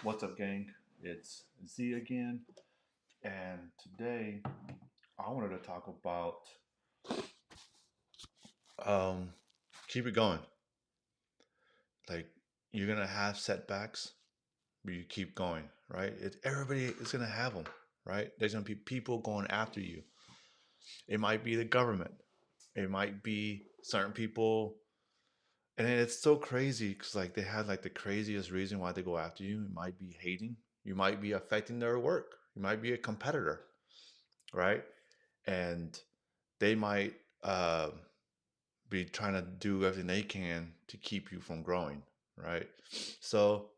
What's up, gang? It's Z again, and today I wanted to talk about um, keep it going. Like you're gonna have setbacks, but you keep going, right? Everybody is gonna have them, right? There's gonna be people going after you. It might be the government. It might be certain people, and it's so crazy because like they had like the craziest reason why they go after you. It might be hating. You might be affecting their work. You might be a competitor, right? And they might uh, be trying to do everything they can to keep you from growing, right? So,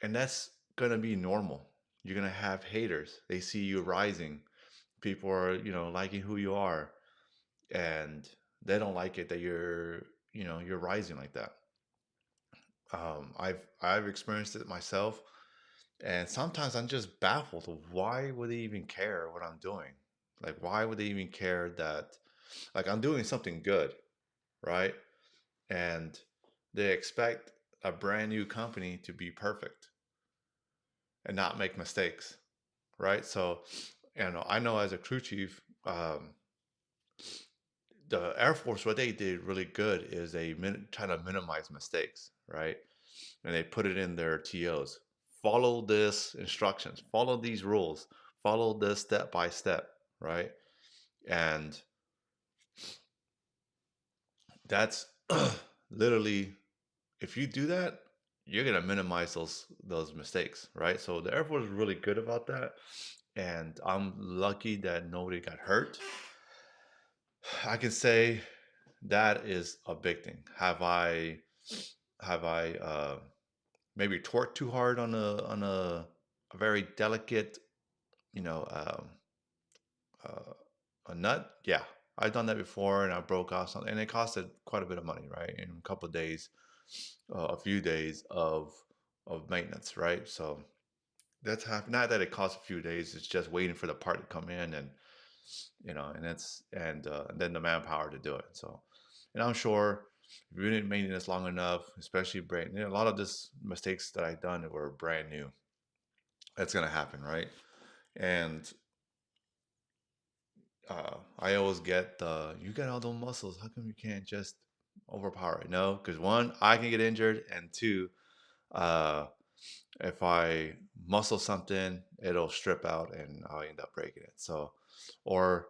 and that's gonna be normal. You're gonna have haters. They see you rising. People are, liking who you are, and they don't like it that you're rising like that. I've experienced it myself, and sometimes I'm just baffled of why would they even care what I'm doing? Like, why would they even care that, like, I'm doing something good, right? And they expect a brand new company to be perfect and not make mistakes, right? So, I know as a crew chief, the Air Force, what they did really good is they try to minimize mistakes, right? And they put it in their TOs. Follow this instructions, follow these rules, follow this step by step, right? And that's literally, if you do that, you're gonna minimize those mistakes, right? So the Air Force is really good about that, and I'm lucky that nobody got hurt. I can say that is a big thing. Have I maybe torqued too hard on a very delicate, you know, uh, a nut? Yeah, I've done that before, and I broke off something, and it costed quite a bit of money, right? In a couple of days, a few days of maintenance, right? So that's happened. Not that it costs a few days; it's just waiting for the part to come in, and and then the manpower to do it. So, and I'm sure if you've been in maintenance long enough, especially a lot of this mistakes that I've done were brand new. That's gonna happen, right? And I always get you got all those muscles. How come you can't just overpower it? No, because one, I can get injured, and two, uh, if I muscle something, it'll strip out and I'll end up breaking it. So, or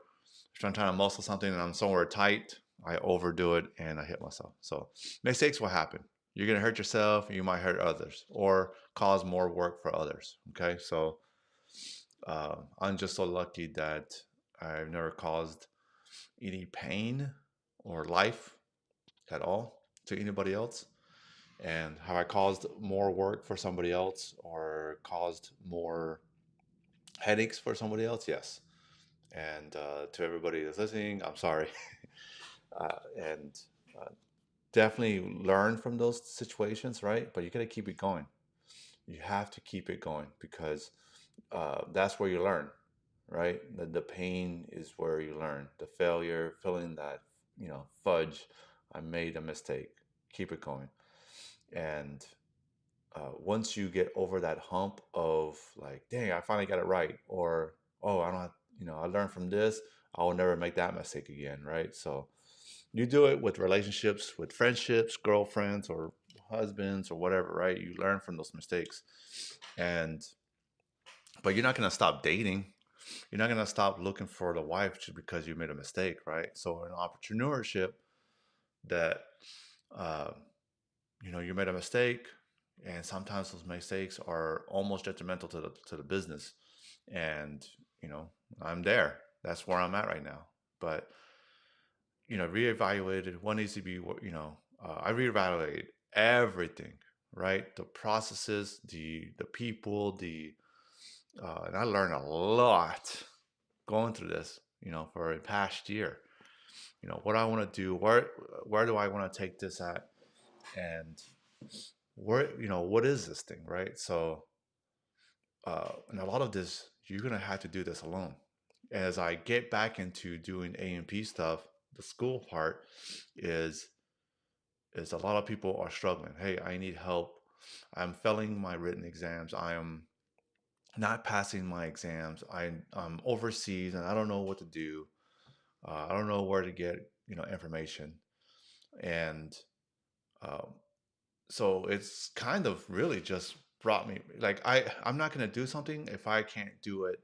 if I'm trying to muscle something and I'm somewhere tight, I overdo it and I hit myself. So, mistakes will happen. You're going to hurt yourself and you might hurt others or cause more work for others. Okay. So, I'm just so lucky that I've never caused any pain or life at all to anybody else. And have I caused more work for somebody else or caused more headaches for somebody else? Yes. And to everybody that's listening, I'm sorry. And uh, definitely learn from those situations, right? But you got to keep it going. You have to keep it going because that's where you learn, right? The pain is where you learn. The failure, feeling that, fudge, I made a mistake. Keep it going. And once you get over that hump of like, dang, I finally got it right, or oh, I don't have, I learned from this, I will never make that mistake again, right? So you do it with relationships, with friendships, girlfriends, or husbands, or whatever, right? You learn from those mistakes, and but you're not gonna stop dating. You're not gonna stop looking for the wife just because you made a mistake, right? So in entrepreneurship, that uh, you made a mistake, and sometimes those mistakes are almost detrimental to the business. And you know, I'm there. That's where I'm at right now. But reevaluated. What needs to be, I reevaluated everything, right? The processes, the people, and I learned a lot going through this. For a past year. What I want to do. Where do I want to take this at? And what is this thing, right? So and a lot of this, you're gonna have to do this alone. As I get back into doing A&P stuff, the school part is a lot of people are struggling. Hey, I need help I'm failing my written exams. I am not passing my exams. I'm overseas and I don't know what to do. I don't know where to get, information. And um, so it's kind of really just brought me like I'm not going to do something if I can't do it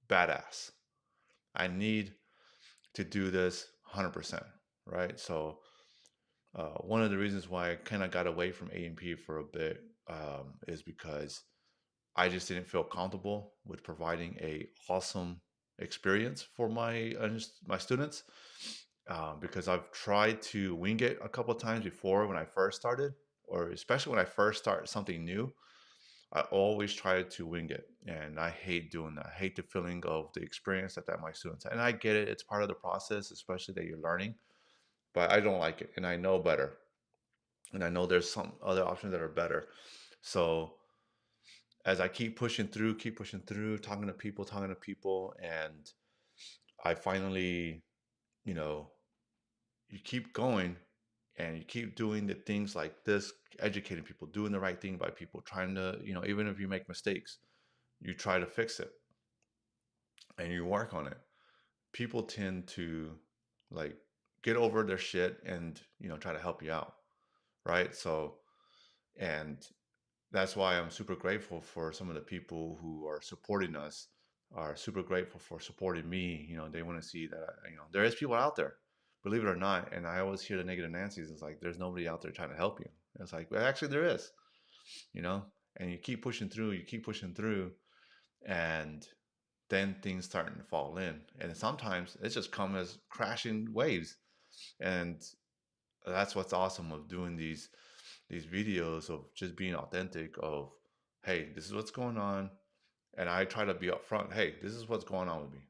badass. I need to do this 100%, right? So one of the reasons why I kind of got away from A&P for a bit is because I just didn't feel comfortable with providing a awesome experience for my students because I've tried to wing it a couple of times before when I first started, or especially when I first start something new. I always try to wing it, and I hate doing that. I hate the feeling of the experience that my students have. And I get it; it's part of the process, especially that you're learning. But I don't like it, and I know better, and I know there's some other options that are better. So as I keep pushing through, talking to people, and I finally, you know, you keep going and you keep doing the things like this, educating people, doing the right thing by people, trying to, even if you make mistakes, you try to fix it and you work on it. People tend to like get over their shit and, try to help you out. Right. So, and that's why I'm super grateful for some of the people who are supporting us, are super grateful for supporting me. They want to see that, there is people out there, believe it or not. And I always hear the negative Nancy's. It's like, there's nobody out there trying to help you. It's like, well, actually there is, you know, and you keep pushing through, and then things starting to fall in. And sometimes it just comes as crashing waves. And that's what's awesome of doing these videos of just being authentic of, hey, this is what's going on, and I try to be upfront. Hey, this is what's going on with me,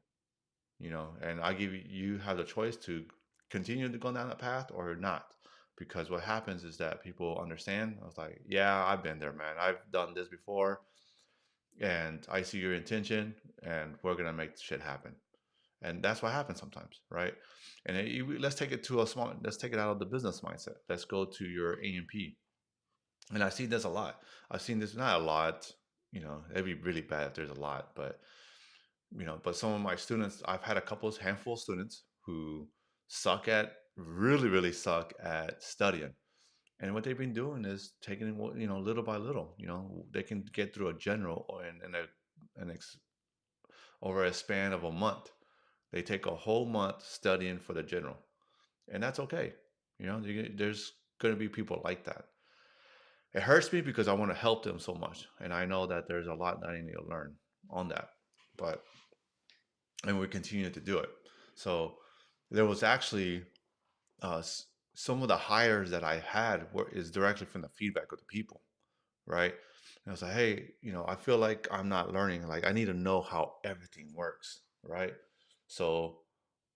and I give you have the choice to continue to go down that path or not. Because what happens is that people understand. I was like, yeah, I've been there, man. I've done this before, and I see your intention, and we're gonna make shit happen. And that's what happens sometimes, right? And let's take it to a small. Let's take it out of the business mindset. Let's go to your A&P. And I see this a lot. I've seen this not a lot. It'd be really bad if there's a lot, but some of my students, I've had a couple handful of students who really, really suck at studying. And what they've been doing is taking it, little by little. They can get through a general or over a span of a month. They take a whole month studying for the general, and that's okay. There's going to be people like that. It hurts me because I want to help them so much, and I know that there's a lot that I need to learn on that. But and we continue to do it. So there was actually some of the hires that I had is directly from the feedback of the people, right? And I was like, hey, I feel like I'm not learning. Like I need to know how everything works, right? So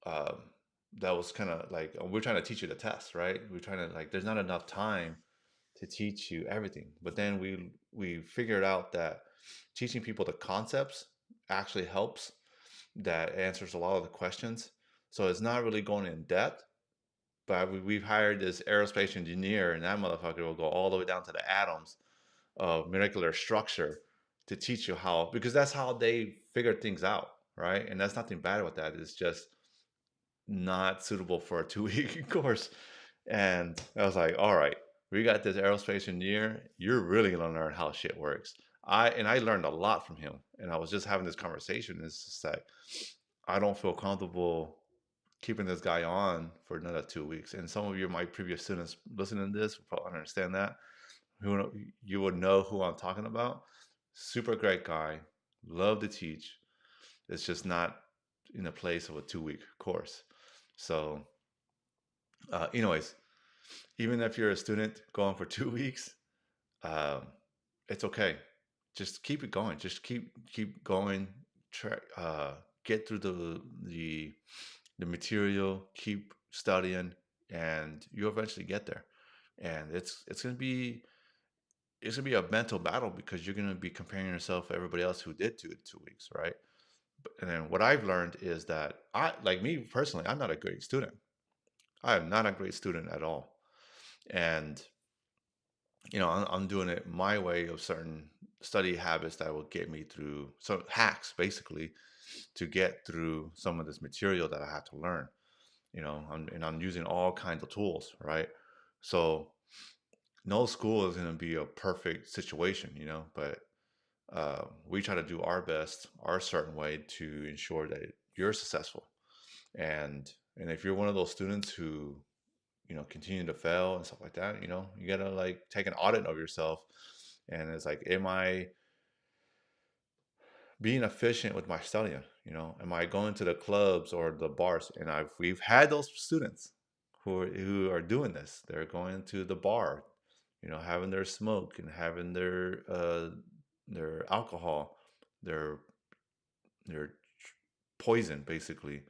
um, that was kind of like we're trying to teach you the test, right? We're trying to like there's not enough time to teach you everything. But then we figured out that teaching people the concepts actually helps. That answers a lot of the questions. So it's not really going in depth. But we've hired this aerospace engineer, and that motherfucker will go all the way down to the atoms of molecular structure to teach you how, because that's how they figure things out, right? And that's nothing bad with that. It's just not suitable for a 2 week course. And I was like, all right, we got this aerospace engineer. You're really gonna learn how shit works. I learned a lot from him. And I was just having this conversation. It's just like I don't feel comfortable keeping this guy on for another 2 weeks. And some of you, my previous students listening to this, will probably understand that. Who you would know who I'm talking about. Super great guy. Love to teach. It's just not in a place of a 2 week course. So, anyways, even if you're a student going for 2 weeks, um, it's okay. Just keep it going. Just keep going. Try get through the material. Keep studying, and you eventually get there. And it's gonna be a mental battle because you're gonna be comparing yourself to everybody else who did 2 weeks, right? And then what I've learned is that like me personally, I'm not a great student. I am not a great student at all. And I'm doing it my way of certain study habits that will get me through, so hacks basically, to get through some of this material that I have to learn. And I'm using all kinds of tools, right? So no school is going to be a perfect situation, but we try to do our best, our certain way to ensure that you're successful. And if you're one of those students who continue to fail and stuff like that, you gotta like take an audit of yourself. And it's like, am I being efficient with my studying? Am I going to the clubs or the bars? And we've had those students who are doing this. They're going to the bar, having their smoke and having their alcohol, their their poison basically.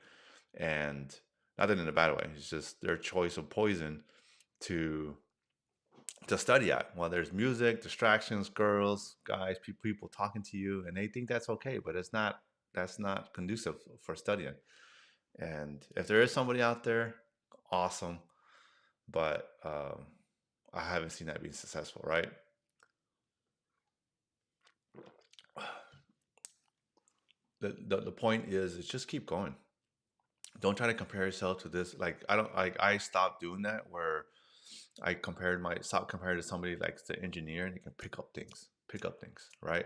And not that in a bad way, it's just their choice of poison to study at. Well, there's music, distractions, girls, guys, people talking to you, and they think that's okay, but it's not. That's not conducive for studying. And if there is somebody out there, awesome. But I haven't seen that being successful, right? The point is just keep going. Don't try to compare yourself to this. Like I don't like I stopped doing that where I compared my stop compared to somebody like the engineer and they can pick up things, right?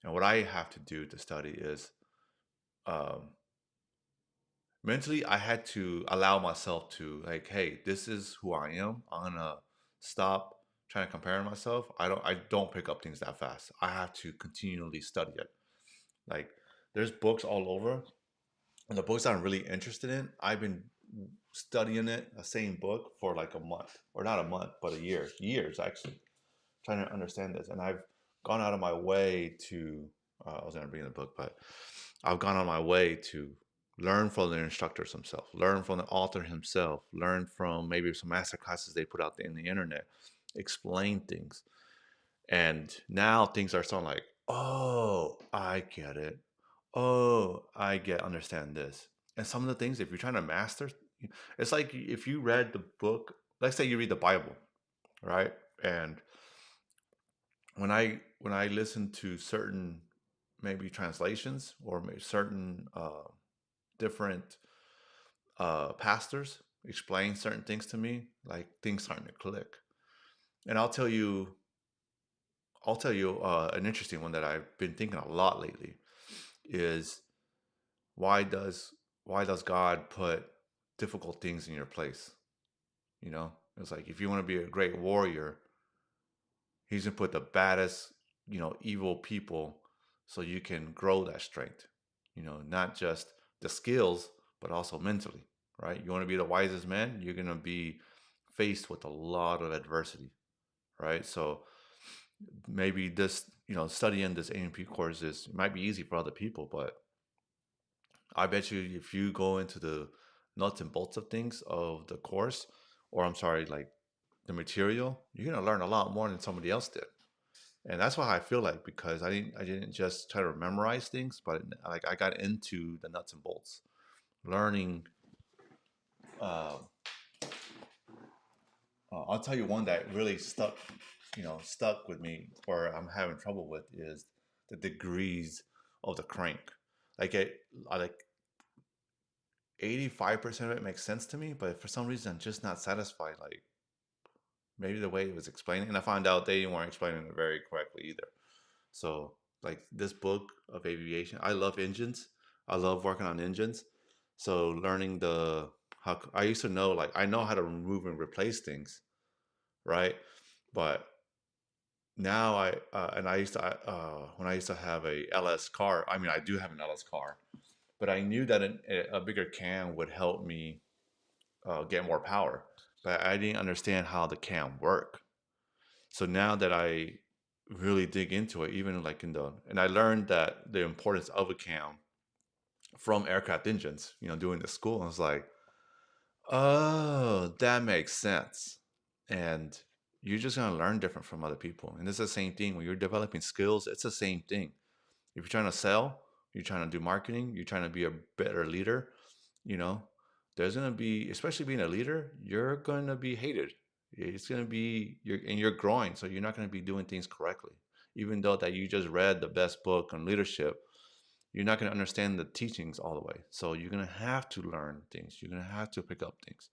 And what I have to do to study is um, mentally, I had to allow myself to like, hey, this is who I am. I'm gonna stop trying to compare myself. I don't pick up things that fast. I have to continually study it. Like there's books all over. And the books I'm really interested in, I've been studying it, the same book for like a month, or not a month, but a year, years actually, trying to understand this. And I've gone out of my way to, I was going to bring the book, but I've gone on my way to learn from the instructors himself, learn from the author himself, learn from maybe some master classes they put out there in the internet, explain things. And now things are starting like, oh, I get it. Oh, understand this. And some of the things, if you're trying to master, it's like if you read the book, let's say you read the Bible, right? And when I listen to certain maybe translations or maybe certain different pastors explain certain things to me, like things starting to click. And I'll tell you an interesting one that I've been thinking a lot lately is why does why does God put difficult things in your place? It's like if you want to be a great warrior, He's gonna put the baddest, evil people so you can grow that strength. Not just the skills, but also mentally, right? You want to be the wisest man, you're gonna be faced with a lot of adversity, right? So maybe this, studying this A&P course might be easy for other people, but I bet you if you go into the nuts and bolts of things of the course, or I'm sorry, like the material, you're gonna learn a lot more than somebody else did. And that's why I feel like because I didn't just try to memorize things, but like I got into the nuts and bolts, learning. Uh, I'll tell you one that really stuck with me, or I'm having trouble with, is the degrees of the crank. Like I like 85% of it makes sense to me, but for some reason I'm just not satisfied. Like maybe the way it was explaining, and I found out they weren't explaining it very correctly either. So, like this book of aviation, I love engines. I love working on engines. So, learning how I used to know, like I know how to remove and replace things, right? But now I used to when I used to have a LS car. I mean, I do have an LS car, but I knew that a bigger cam would help me get more power. But I didn't understand how the cam worked. So now that I really dig into it, even like and I learned that the importance of a cam from aircraft engines, doing the school. I was like, oh, that makes sense. And you're just gonna learn different from other people. And it's the same thing when you're developing skills, it's the same thing. If you're trying to sell, you're trying to do marketing, you're trying to be a better leader, you know, there's gonna be, especially being a leader, you're gonna be hated. It's going to be you're growing, so you're not going to be doing things correctly. Even though that you just read the best book on leadership, you're not going to understand the teachings all the way. So you're going to have to learn things. You're going to have to pick up things.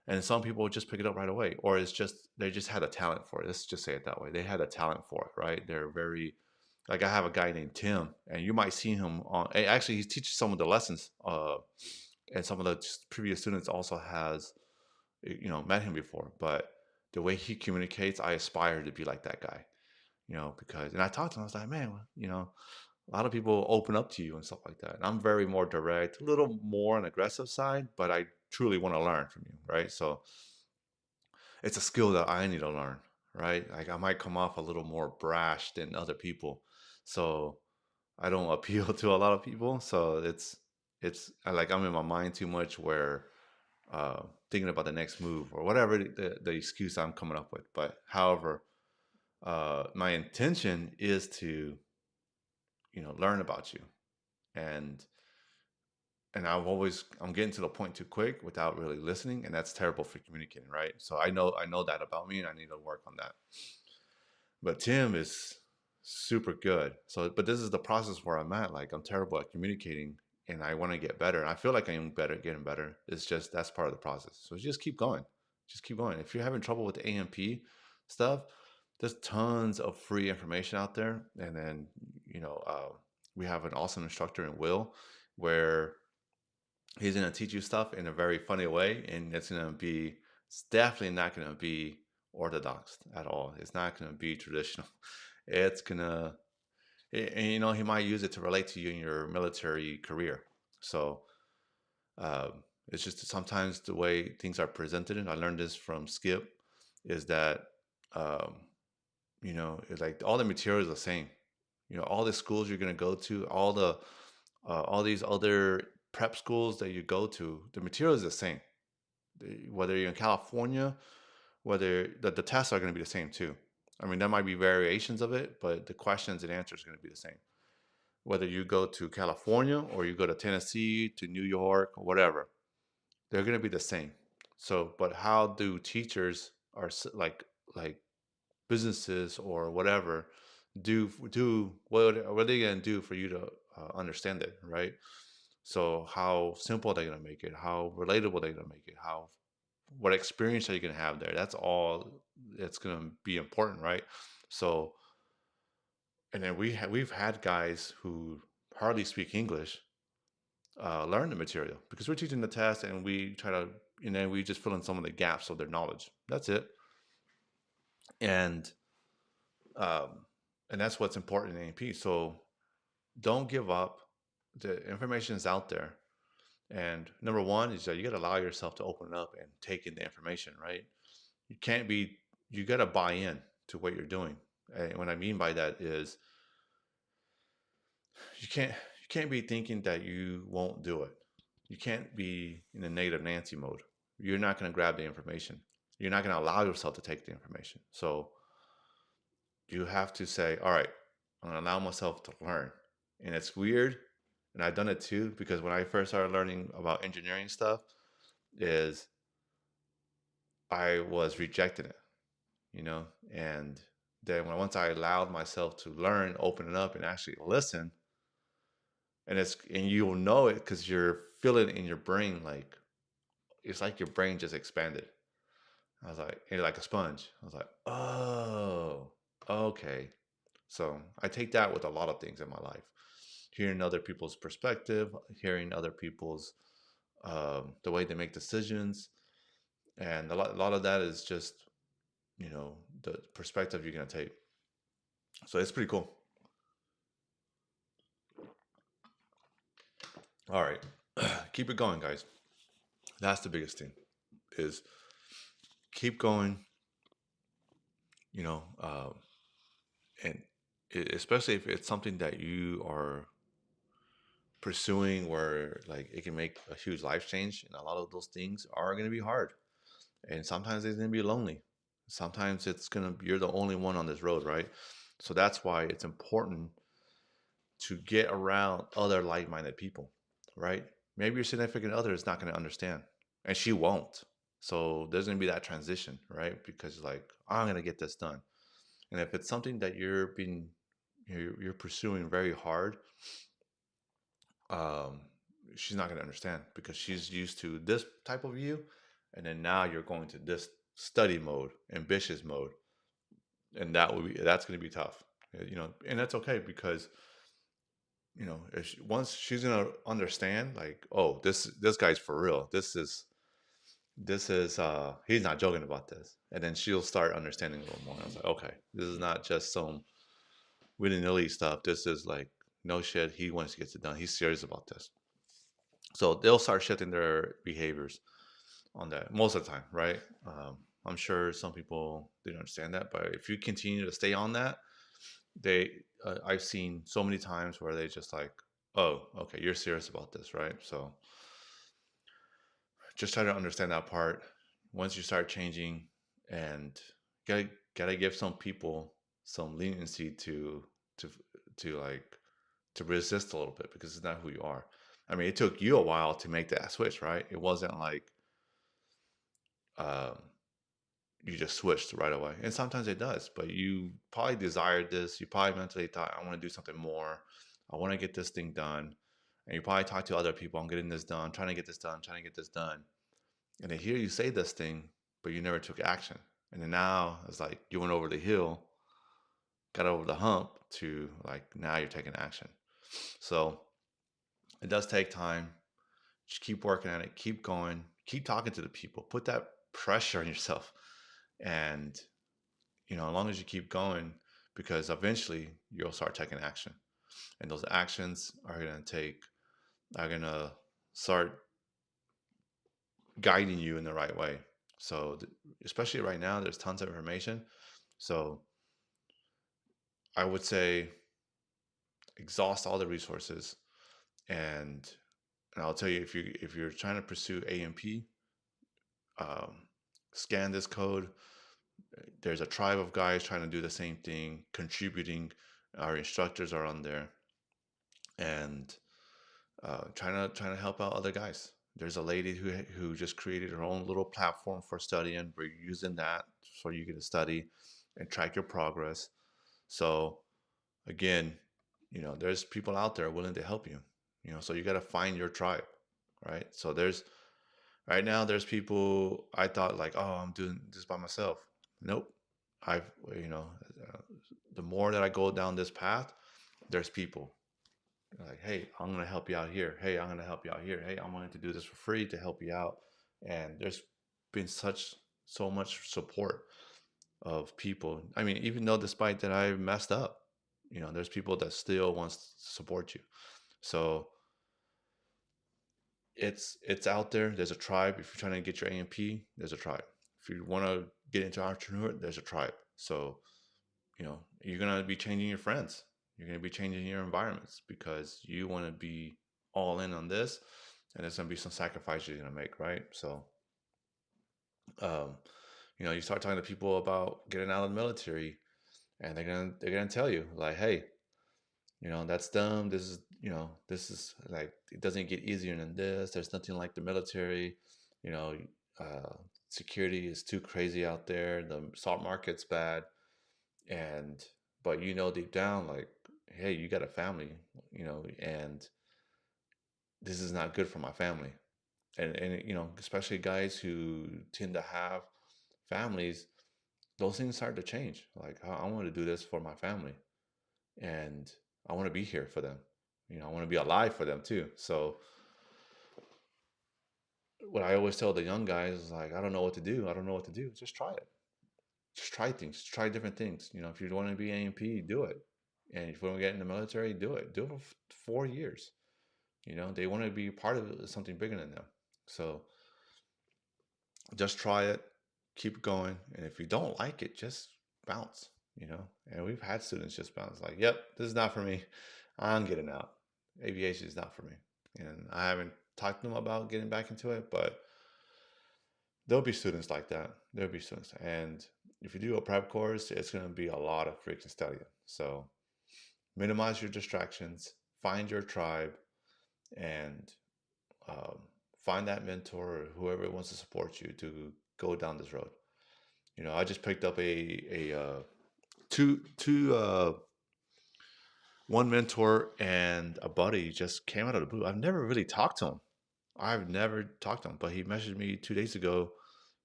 And some people just pick it up right away, or it's just they just had a talent for it. Let's just say it that way. They had a talent for it, right? They're very like I have a guy named Tim, and you might see him on. Actually, he teaches some of the lessons, and some of the previous students also has met him before. But the way he communicates, I aspire to be like that guy, because and I talked to him. I was like, man, a lot of people open up to you and stuff like that. And I'm very more direct, a little more on the aggressive side, but I truly want to learn from you, right? So it's a skill that I need to learn, right? Like I might come off a little more brash than other people. So I don't appeal to a lot of people. So it's like I'm in my mind too much where thinking about the next move or whatever the excuse I'm coming up with. But however, my intention is to, learn about you. And I'm getting to the point too quick without really listening, and that's terrible for communicating, right? So I know that about me, and I need to work on that. But Tim is super good. So, but this is the process where I'm at. Like I'm terrible at communicating, and I want to get better. And I feel like I'm better, getting better. It's just that's part of the process. So just keep going. Just keep going. If you're having trouble with the AMP stuff, there's tons of free information out there. And then we have an awesome instructor in Will, where he's going to teach you stuff in a very funny way, and it's definitely not going to be orthodox at all. It's not going to be traditional. It's going to and he might use it to relate to you in your military career. So it's just sometimes the way things are presented, and I learned this from Skip, is that um, it's like all the material is the same. All the schools you're going to go to, all these other prep schools that you go to, the material is the same. Whether you're in California, whether the tests are going to be the same too. I mean, there might be variations of it, but the questions and answers are going to be the same. Whether you go to California or you go to Tennessee, to New York, or whatever, they're going to be the same. So, but how do teachers are like businesses or whatever do what are they going to do for you to understand it, right? So how simple are they going to make it? How relatable are they going to make it? What experience are you going to have there? That's all that's going to be important, right? So, and then we've had guys who hardly speak English learn the material because we're teaching the test, and we try to, and then we just fill in some of the gaps of their knowledge. That's it. And um, and that's what's important in AMP. So don't give up. The information is out there. And number one is that you got to allow yourself to open it up and take in the information, right? You can't be, you got to buy in to what you're doing. And what I mean by that is you can't be thinking that you won't do it. You can't be in a negative Nancy mode. You're not going to grab the information. You're not going to allow yourself to take the information. So you have to say, all right, I'm going to allow myself to learn. And it's weird. And I've done it too, because when I first started learning about engineering stuff, is I was rejecting it, and then once I allowed myself to learn, open it up, and actually listen, and you'll know it because you're feeling it in your brain, like it's like your brain just expanded. I was like, and like a sponge. I was like, oh, okay. So I take that with a lot of things in my life, hearing other people's perspective, hearing other people's the way they make decisions, and a lot of that is just the perspective you're gonna take. So it's pretty cool. All right, keep it going, guys. That's the biggest thing is keep going. You know, and especially if it's something that you are pursuing where like it can make a huge life change, and a lot of those things are going to be hard, and sometimes it's going to be lonely. Sometimes you're the only one on this road, right? So that's why it's important to get around other like-minded people, right? Maybe your significant other is not going to understand, and she won't. So there's gonna be that transition, right? Because like I'm gonna get this done, and if it's something that you're pursuing very hard, um, she's not gonna understand because she's used to this type of you, and then now you're going to this study mode, ambitious mode, and that's gonna be tough, and that's okay because if once she's gonna understand, like, oh, this guy's for real. This is he's not joking about this, and then she'll start understanding a little more. I was like, okay, this is not just some willy nilly stuff. This is like no shit. He wants to get it done. He's serious about this. So they'll start shifting their behaviors on that most of the time, right? I'm sure some people didn't understand that, but if you continue to stay on that, I've seen so many times where they just like, oh, okay, you're serious about this, right? So just try to understand that part. Once you start changing, and gotta gotta give some people some leniency to like to resist a little bit because it's not who you are. I mean, it took you a while to make that switch, right? It wasn't like um, you just switched right away. And sometimes it does, but you probably desired this. You probably mentally thought, I want to do something more. I want to get this thing done. And you probably talk to other people, I'm getting this done, trying to get this done, trying to get this done. And they hear you say this thing, but you never took action. And then now it's like you went over the hill, got over the hump to like now you're taking action. So it does take time. Just keep working at it, keep going, keep talking to the people, put that pressure on yourself. And as long as you keep going, because eventually you'll start taking action, and those actions are gonna start guiding you in the right way. So, especially right now, there's tons of information. So, I would say exhaust all the resources, and I'll tell you if you're trying to pursue AMP, um, scan this code. There's a tribe of guys trying to do the same thing, contributing. Our instructors are on there, and trying to help out other guys. There's a lady who just created her own little platform for studying. We're using that so you get to study and track your progress. So again, there's people out there willing to help you. So you got to find your tribe, right? So there's right now there's people I thought like, oh, I'm doing this by myself. Nope. I've you know, uh, the more that I go down this path, there's people like, hey, I'm gonna help you out here. Hey, I'm gonna help you out here. Hey, I'm willing to do this for free to help you out. And there's been so much support of people. I mean, even though despite that I messed up, there's people that still wants to support you. So it's out there. There's a tribe. If you're trying to get your AMP, there's a tribe. If you want to get into entrepreneur, there's a tribe. So you're gonna be changing your friends. You're gonna be changing your environments because you want to be all in on this, and there's gonna be some sacrifices you're gonna make, right? So, um, you start talking to people about getting out of the military, and they're gonna tell you like, hey, that's dumb. This is like it doesn't get easier than this. There's nothing like the military. You know, uh, security is too crazy out there. The stock market's bad, and but deep down like, hey, you got a family, and this is not good for my family. And especially guys who tend to have families, those things start to change. Like, I want to do this for my family, and I want to be here for them. I want to be alive for them too. So what I always tell the young guys is like, I don't know what to do. I don't know what to do. Just try it. Just try things. Try different things. If you want to be AMP, do it. And if you want to get in the military, do it. Do it for 4 years. They want to be part of something bigger than them. So just try it, keep going. And if you don't like it, just bounce. And we've had students just bounce like, yep, this is not for me. I'm getting out. Aviation is not for me. And I haven't talked to them about getting back into it, but there'll be students like that. There'll be students. And if you do a prep course, it's going to be a lot of freaking studying. So minimize your distractions, find your tribe, and um, find that mentor or whoever wants to support you to go down this road. I just picked up a two one mentor and a buddy just came out of the blue. I've never really talked to him. I've never talked to him, but he messaged me 2 days ago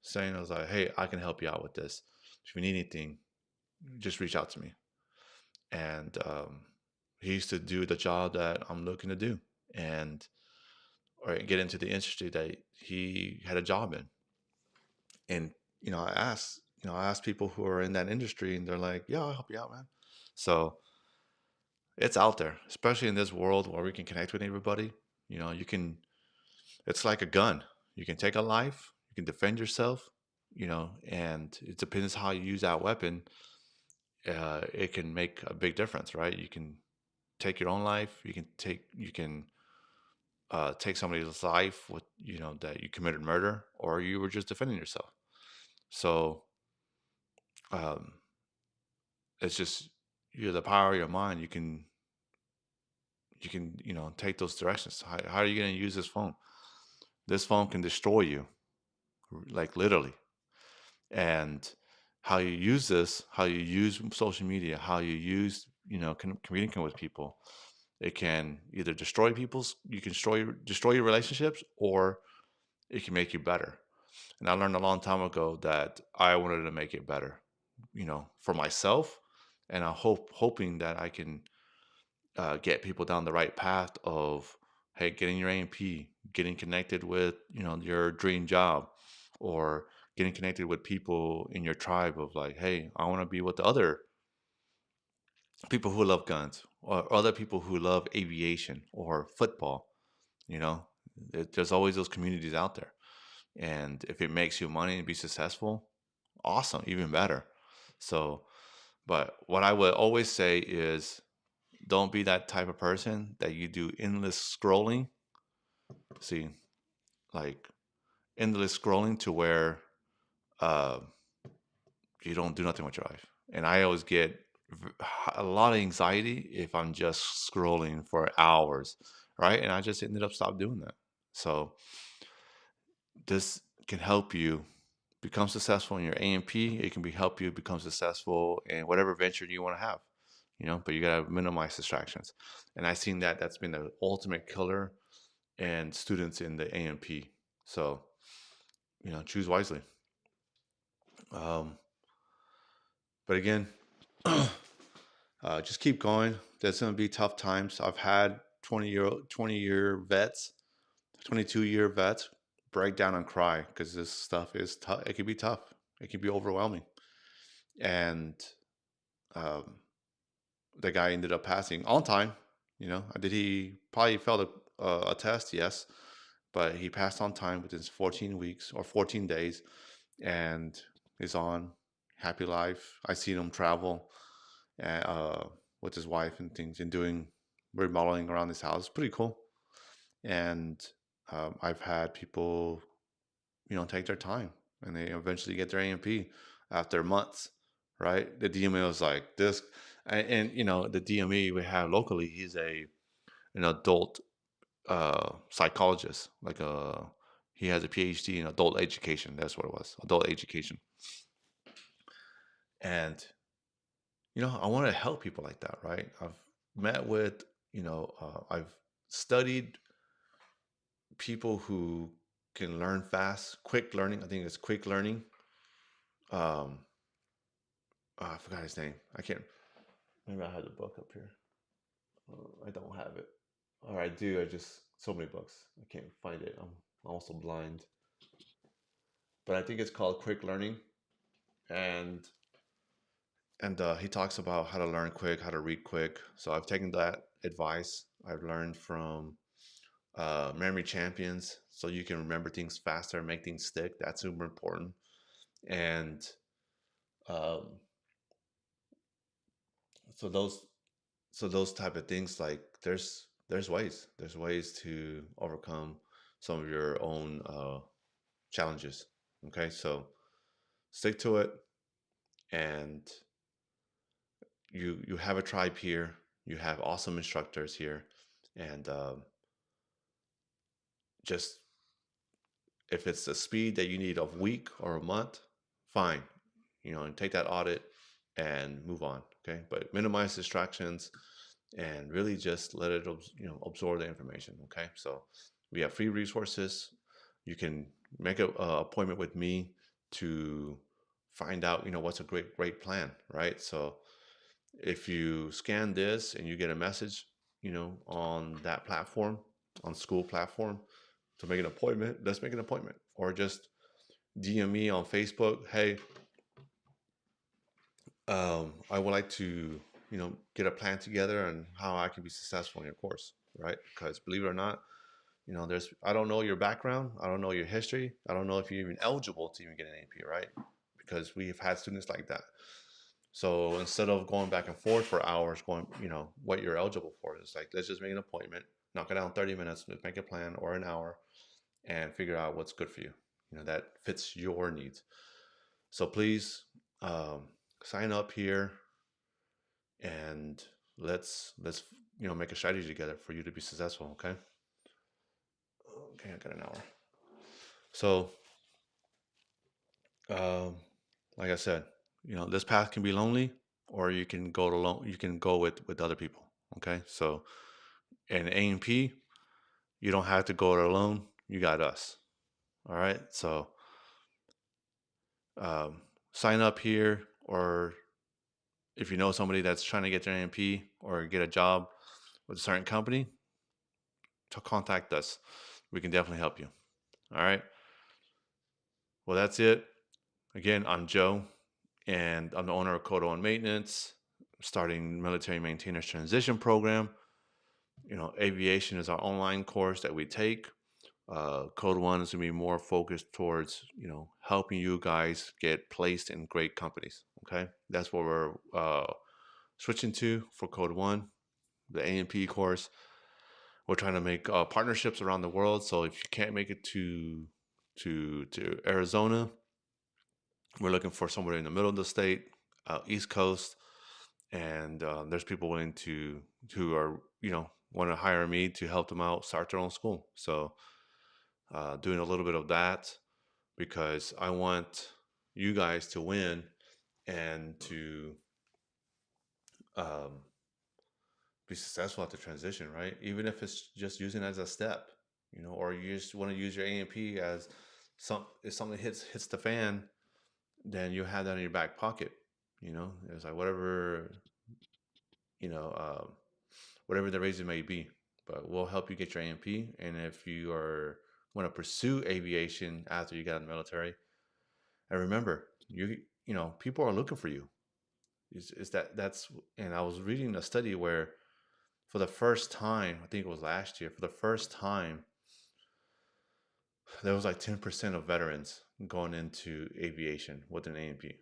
saying, I was like, hey, I can help you out with this. If you need anything, just reach out to me. And he used to do the job that I'm looking to do and or get into the industry that he had a job in. And, I asked people who are in that industry and they're like, yeah, I'll help you out, man. So it's out there, especially in this world where we can connect with everybody. You can, it's like a gun. You can take a life, you can defend yourself, and it depends how you use that weapon. It can make a big difference, right? You can take your own life. You can take somebody's life with, that you committed murder or you were just defending yourself. So um, it's just the power of your mind. You can take those directions. How are you going to use this phone? This phone can destroy you, like literally. And how you use this, how you use social media, how you use communicating with people, it can either destroy people's you can destroy your relationships, or it can make you better. And I learned a long time ago that I wanted to make it better, for myself, and hoping that I can get people down the right path of, hey, getting your AMP, getting connected with your dream job, or getting connected with people in your tribe of like, hey, I want to be with the other people who love guns, or other people who love aviation or football. you know there's always those communities out there, and if it makes you money and be successful, awesome, even better. So, but what I would always say is, don't be that type of person that you do endless scrolling. See, like endless scrolling to where uh, you don't do nothing with your life. And I always get a lot of anxiety if I'm just scrolling for hours, right? And I just ended up stop doing that. So this can help you become successful in your AMP. It can help you become successful in whatever venture you want to have. But you gotta minimize distractions. And I've seen that that's been the ultimate killer and students in the AMP. So, choose wisely. Um, but again, just keep going. There's going to be tough times. I've had 20-year vets, 22-year vets break down and cry because this stuff is tough. It can be tough. It can be overwhelming. And um, the guy ended up passing on time. Did he probably failed a test? Yes, but he passed on time within 14 weeks or 14 days, and is on happy life. I seen him travel uh, with his wife and things, and doing remodeling around his house. Pretty cool. And I've had people, take their time, and they eventually get their AMP after months. Right? The DME was like this, and the DME we have locally. He's an adult psychologist, he has a PhD in adult education. That's what it was, adult education. And I want to help people like that, right? I've met with, I've studied people who can learn fast, quick learning. I think it's quick learning. Um, I forgot his name. I can't. Maybe I had the book up here. I don't have it. Or I do. I just so many books. I can't find it. I'm also blind. But I think it's called Quick Learning, and he talks about how to learn quick, how to read quick. So I've taken that advice. I've learned from memory champions, so you can remember things faster, make things stick. That's super important. And um, so those type of things, like there's ways to overcome some of your own challenges. Okay, so stick to it, and you have a tribe here. You have awesome instructors here, and just If it's the speed that you need a week or a month, fine, and take that audit and move on. Okay, but minimize distractions and really just let it absorb the information. Okay, so we have free resources. You can make an appointment with me to find out what's a great plan, right? So if you scan this and you get a message on that platform, on school platform, to make an appointment, let's make an appointment. Or just DM me on Facebook. Hey, I would like to get a plan together on how I can be successful in your course, right? Because believe it or not, there's I don't know your background, I don't know your history, I don't know if you're even eligible to even get an AP, right? Because we have had students like that. So instead of going back and forth for hours, going, what you're eligible for, is like, let's just make an appointment, knock it out in 30 minutes, let's make a plan, or an hour, and figure out what's good for you, that fits your needs. So please, um, sign up here, and let's make a strategy together for you to be successful. Okay. Okay, I got an hour. So, um, like I said, this path can be lonely, or you can go alone. You can go with other people. Okay. So, in A&P, you don't have to go it alone. You got us. All right. So, um, sign up here, or if you know somebody that's trying to get their A&P or get a job with a certain company, to contact us. We can definitely help you. All right. Well, that's it. Again, I'm Joe, and I'm the owner of Code One Maintenance, starting military maintainers transition program. Aviation is our online course that we take. Code One is going to be more focused towards, helping you guys get placed in great companies. Okay. That's what we're switching to for Code One, the A&P course. We're trying to make partnerships around the world. So if you can't make it to Arizona, we're looking for somewhere in the middle of the state, East Coast, and there's people willing to who are want to hire me to help them out start their own school. So doing a little bit of that, because I want you guys to win and to um, be successful at the transition, right? Even if it's just using it as a step, or you just want to use your A&P as if something hits the fan, then you have that in your back pocket. It's like you know, um, whatever the reason may be. But we'll help you get your A&P, and if you want to pursue aviation after you get out of the military, and remember, people are looking for you. Is that's And I was reading a study where, for the first time, I think it was last year, for the first time, there was like 10% of veterans going into aviation with an A&P,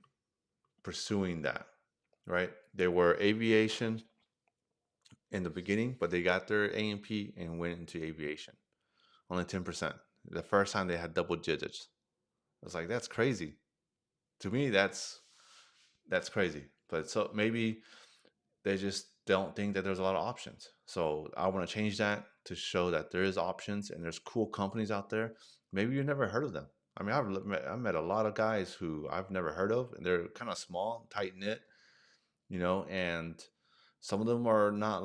pursuing that, right? They were aviation in the beginning, but they got their A&P and went into aviation. Only 10%. The first time they had double digits. I was like, that's crazy. To me, that's crazy. But so maybe they just don't think that there's a lot of options. So I want to change that to show that there is options and there's cool companies out there. Maybe you've never heard of them. I mean, I've met a lot of guys who I've never heard of, and they're kind of small, tight knit, and some of them are not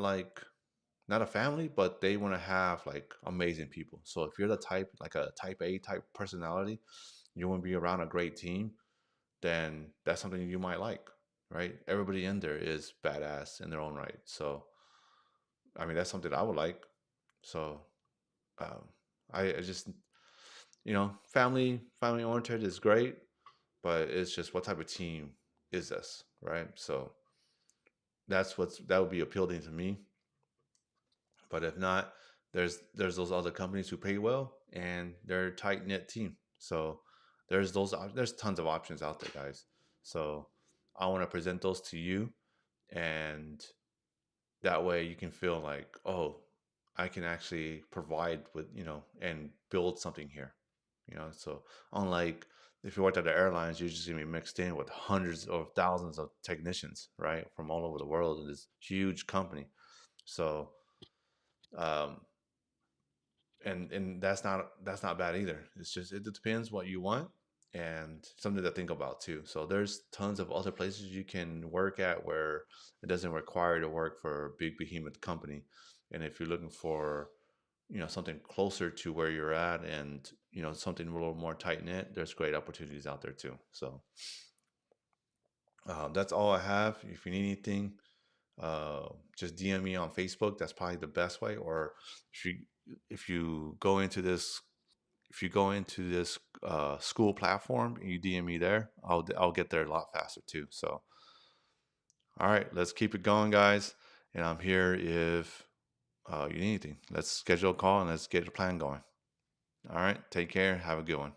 a family, but they want to have like amazing people. So if you're the type, like a type A type personality, you want to be around a great team, then that's something you might like, right? Everybody in there is badass in their own right. So, I mean, that's something I would like. So, um, I just, family oriented is great, but it's just what type of team is this, right? So that would be appealing to me. But if not, there's those other companies who pay well and they're a tight knit team. So there's tons of options out there, guys. So I want to present those to you, and that way you can feel like, oh, I can actually provide with and build something here. So unlike if you worked at the airlines, you're just gonna be mixed in with hundreds or thousands of technicians, right, from all over the world in this huge company. So um, and that's not bad either. It's just it depends what you want and something to think about too. So there's tons of other places you can work at where it doesn't require to work for a big behemoth company. And if you're looking for something closer to where you're at and something a little more tight knit, there's great opportunities out there too. So that's all I have. If you need anything, just DM me on Facebook. That's probably the best way. Or if you if you go into this if you go into this school platform and you DM me there, I'll get there a lot faster too. So all right, let's keep it going, guys. And I'm here if you need anything. Let's schedule a call and let's get a plan going. All right, take care. Have a good one.